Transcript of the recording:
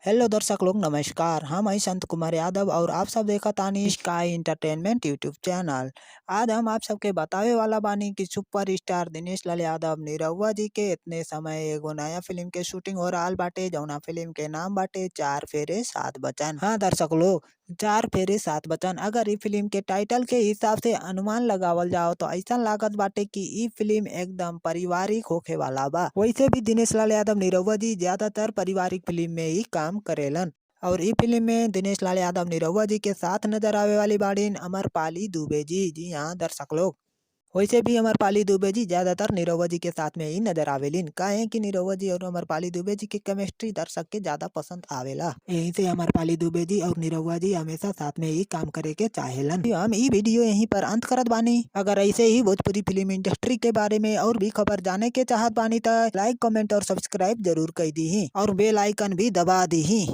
Hello दर्शक लोग, नमस्कार। हम हैं संत कुमार यादव और आप सब देखा तानी स्काई इंटरटेनमेंट यूट्यूब चैनल। आज हम आप सबके बतावे वाला बानी कि सुपर स्टार दिनेश लाल यादव निरहुआ जी के इतने समय एगो नया फिल्म के शूटिंग हो रहा बाटे, जौना फिल्म के नाम बाटे चार फेरे सात बचन। हाँ दर्शक लोग, चार फेरे सात बचन अगर ई फिल्म के टाइटल के हिसाब से अनुमान लगावल जाओ तो ऐसा लागत बाटे कि ई फिल्म एकदम पारिवारिक होखे वाला बा। वैसे भी दिनेश लाल यादव निरहुआ जी ज्यादातर पारिवारिक फिल्म में ही काम करेलन और ई फिल्म में दिनेश लाल यादव निरहुआ जी के साथ नजर आवे वाली बाड़ीन अमरपाली दुबे जी। जी हाँ दर्शक लोग, वैसे भी अमरपाली दुबे जी ज्यादातर निरहुआ जी के साथ में ही नजर आवेलिन। काहे कि निरहुआ जी और अमरपाली दुबे जी की केमिस्ट्री दर्शक के ज्यादा पसंद आवेला। यहीं से अमरपाली दुबे जी और निरहुआ जी हमेशा साथ में ही काम करे के चाहेलन। हम ई वीडियो यहीं पर अंत करत बानी। अगर ऐसे ही भोजपुरी फिल्म इंडस्ट्री के बारे में और भी खबर जाने के चाहत बानी तो लाइक, कमेंट और सब्सक्राइब जरूर कर दी और बेल आइकन भी दबा दी।